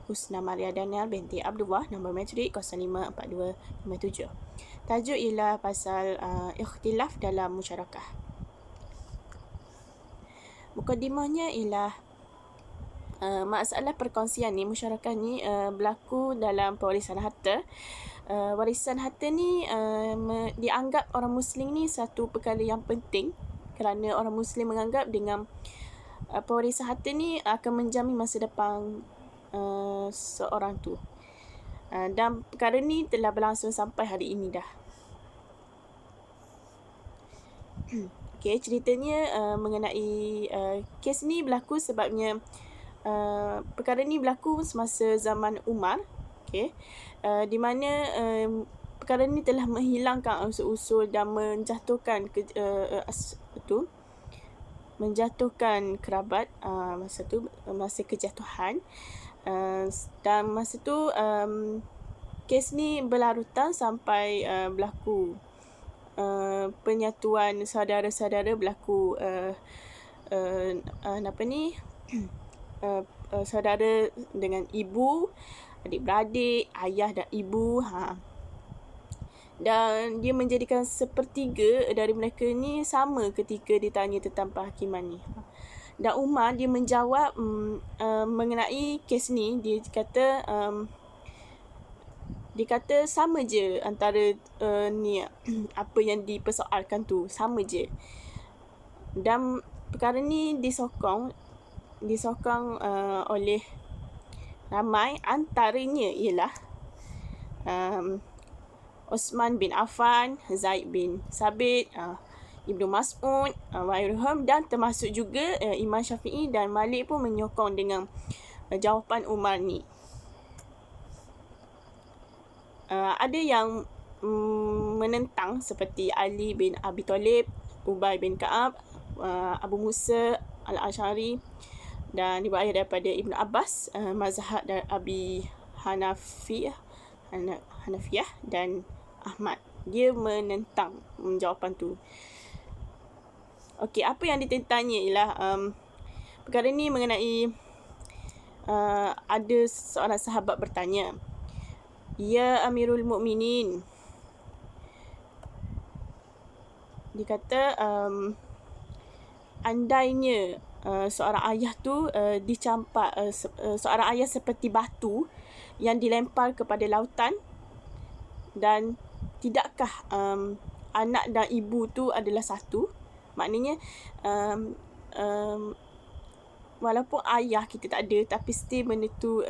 Husna Maria Daniel binti Abdullah, nombor matrik 054257. Tajuk ialah pasal ikhtilaf dalam musyarakah. Mukadimahnya ialah masalah perkongsian ni, musyarakah ni berlaku dalam pewarisan harta. Warisan harta ni dianggap orang Muslim ni satu perkara yang penting, kerana orang Muslim menganggap dengan pewarisan harta ni akan menjamin masa depan seorang tu. Dan perkara ni telah berlangsung sampai hari ini dah. Okay, ceritanya mengenai kes ni berlaku sebabnya perkara ni berlaku semasa zaman Umar. Okay, di mana perkara ni telah menghilangkan unsur-unsur dan menjatuhkan menjatuhkan kerabat masa kejatuhan, dan masa tu kes ni berlarutan sampai berlaku penyatuan saudara-saudara, berlaku saudara dengan ibu, adik-beradik, ayah dan ibu. Dan dia menjadikan sepertiga dari mereka ni sama ketika ditanya tentang penghakiman ni. Dan Umar dia menjawab mengenai kes ni, dia kata sama je antara ni apa yang dipersoalkan tu, sama je. Dan perkara ni disokong oleh ramai, antaranya ialah Osman bin Affan, Zaid bin Sabit, Ibnu Mas'ud, Wahirham, dan termasuk juga Imam Syafi'i dan Malik pun menyokong dengan jawapan Umar ni. Ada yang menentang seperti Ali bin Abi Talib, Ubay bin Ka'ab, Abu Musa Al-Asy'ari, dan riwayat daripada Ibnu Abbas, mazhab dari Abi Hanafiyah dan Ahmad. Dia menentang jawapan tu. Okey, apa yang ditentangnya ialah perkara ni mengenai ada seorang sahabat bertanya, "Ya Amirul Mukminin," dia kata, andainya seorang ayah tu dicampak, seorang ayah seperti batu yang dilempar kepada lautan, dan tidakkah anak dan ibu tu adalah satu? Maknanya walaupun ayah kita tak ada, tapi still benda tu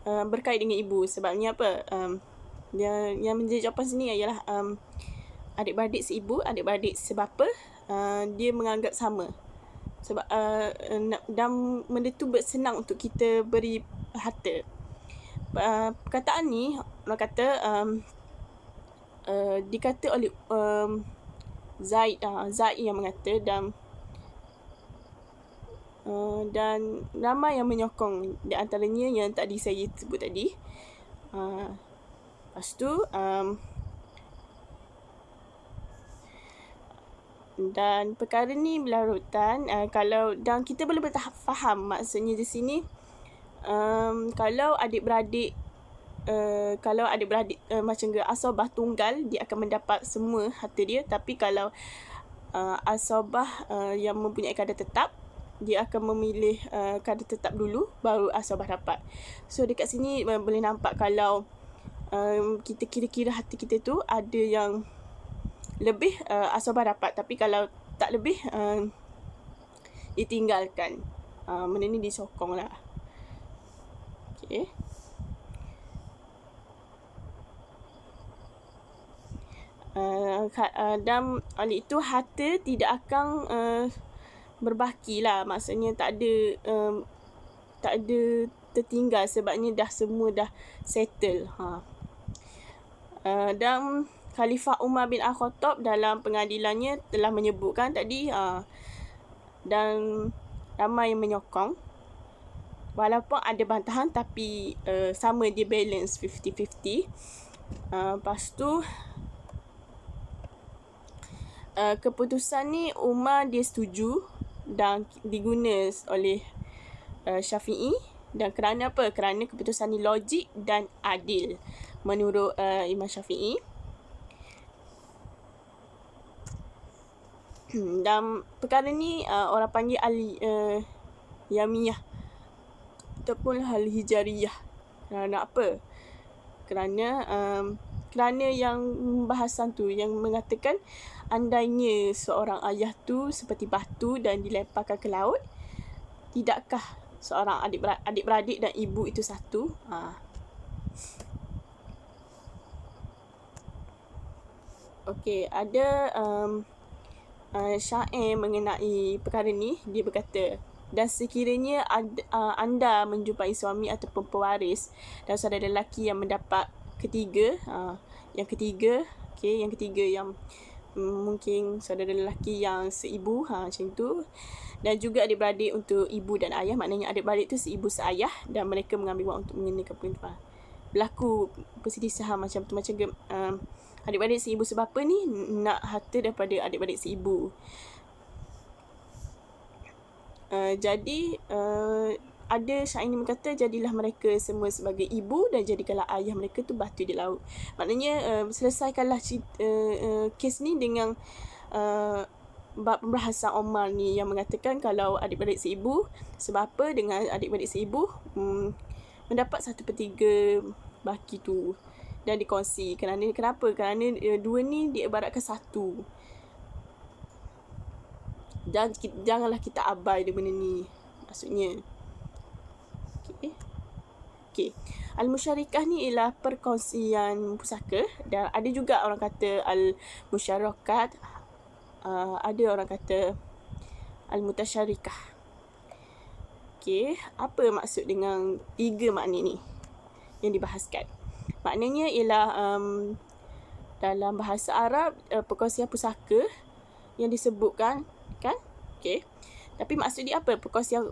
berkait dengan ibu. Sebabnya apa? Yang menjadi jawapan sini ialah adik-beradik seibu, adik-beradik sebapa, dia menganggap sama. Sebab dan benda tu senang untuk kita beri harta. Perkataan ni orang kata dikata oleh Zaid yang mengata, dan ramai yang menyokong, di antaranya yang tadi saya sebut tadi. Lepas tu dan perkara ni berlarutan, dan kita boleh faham maksudnya di sini, kalau adik-beradik macam asabah tunggal, dia akan mendapat semua harta dia. Tapi kalau asabah yang mempunyai kadar tetap, dia akan memilih kadar tetap dulu, baru asabah dapat. So dekat sini boleh nampak kalau kita kira-kira harta kita tu ada yang lebih, asabah dapat. Tapi kalau tak lebih, ditinggalkan. Benda ni disokong lah. Okay. Dan oleh itu harta tidak akan berbaki lah. Maksudnya tak ada tertinggal, sebabnya dah semua dah settle. Dan Khalifah Umar bin Al-Khattab dalam pengadilannya telah menyebutkan tadi, dan ramai yang menyokong, walaupun ada bantahan, tapi sama dia balance 50-50. Lepas tu keputusan ni Umar dia setuju dan diguna oleh Syafi'i Dan kerana apa? Kerana keputusan ni logik dan adil menurut Imam Syafi'i. Dan perkara ni orang panggil al-Yamiyah ataupun al-Hijariyah. Kerana apa? Kerana yang bahasan tu yang mengatakan andainya seorang ayah tu seperti batu dan dilemparkan ke laut, tidakkah seorang adik-beradik dan ibu itu satu? Okey, ada syair mengenai perkara ni. Dia berkata, dan sekiranya anda menjumpai suami ataupun pewaris dan saudara lelaki yang mendapat ketiga, yang ketiga yang mungkin saudara lelaki yang seibu, macam tu, dan juga adik-beradik untuk ibu dan ayah, maknanya adik-beradik tu seibu seayah dan mereka mengambil wang untuk mengenakan perempuan. Berlaku perselisihan macam tu, macam adik-beradik seibu sebapa ni nak harta daripada adik-beradik seibu. Jadi ada syair ni berkata, jadilah mereka semua sebagai ibu dan jadikanlah ayah mereka tu batu di laut. Maknanya selesaikanlah kes ni dengan bab pembahasan Omar ni yang mengatakan kalau adik-beradik seibu sebapa dengan adik-beradik seibu mendapat 1/3 baki tu dan dikongsi. Kenapa? Kerana dua ni diibaratkan satu. Dan janganlah kita abai dia benda ni. Maksudnya. Okey. Al-Musyarikah ni ialah perkongsian pusaka. Dan ada juga orang kata Al-Musyarakat. Ada orang kata Al-Mutasyarikah. Okey. Apa maksud dengan 3 makna ni yang dibahaskan? Maknanya ialah dalam bahasa Arab perkongsian pusaka yang disebutkan, kan? Okey. Tapi maksud dia apa? Perkongsian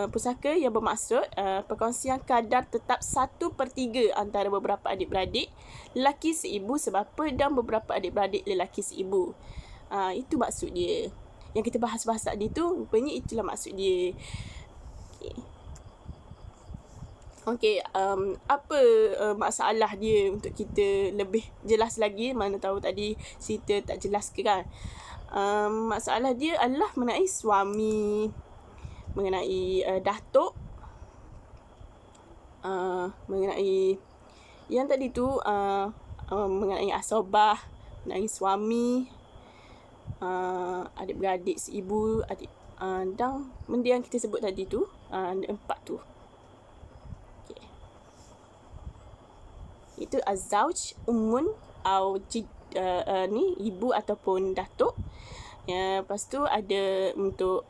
pusaka yang bermaksud perkongsian kadar tetap 1/3 antara beberapa adik-beradik lelaki seibu sebapa dan beberapa adik-beradik lelaki seibu. Itu maksud dia. Yang kita bahas tadi tu, rupanya itulah maksud dia. Okey. Okey, apa masalah dia untuk kita lebih jelas lagi? Mana tahu tadi cerita tak jelas ke kan? Masalah dia adalah mengenai suami, mengenai datuk, mengenai yang tadi tu, mengenai asobah, mengenai suami, adik-beradik seibu, dan benda yang kita sebut tadi tu, 4 tu. Okay. Itu az-zawj, ummun, au ni ibu ataupun datuk. Lepas tu ada untuk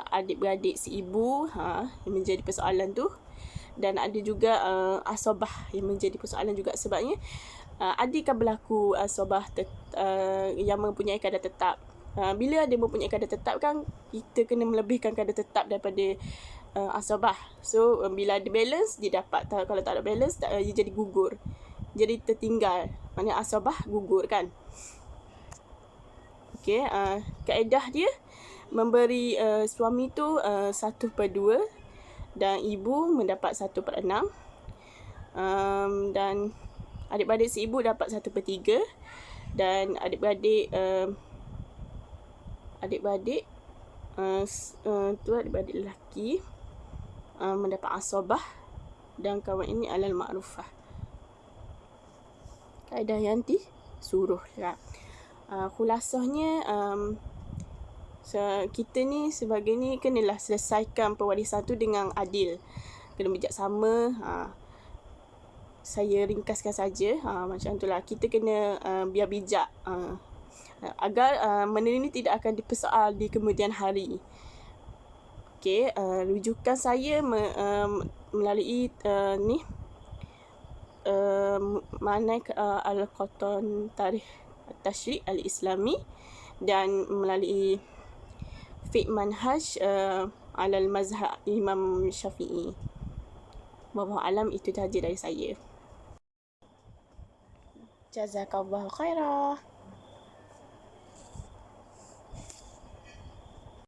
adik-beradik seibu, yang menjadi persoalan tu. Dan ada juga asobah yang menjadi persoalan juga, sebabnya adakah berlaku asobah yang mempunyai kadar tetap. Bila ada mempunyai kadar tetap kan, kita kena melebihkan kadar tetap daripada asobah. So bila ada balance dia dapat, kalau tak ada balance dia jadi gugur, jadi tertinggal, maknanya asobah gugur kan. Okey, kaedah dia memberi suami tu 1/2 dan ibu mendapat 1/6, dan adik-beradik seibu dapat 1/3, dan adik-beradik adik-beradik lelaki mendapat asobah, dan kawan ini alal ma'rufah, kaedah yang disuruh kan. Khulasahnya kita ni sebagai ni kenalah selesaikan pewarisan tu dengan adil, kena bijaksama. Saya ringkaskan saja, macam itulah, kita kena biar bijak agar benda ni tidak akan dipersoal di kemudian hari. Okey, rujukan saya melalui ni Ma'na al-Qatan Tarikh Tashri' al-Islami, dan melalui Fiqh Manhaj alal Mazhab Imam Syafi'i. Wallahu alam, itu sahaja dari saya. Jazakallahu khairah.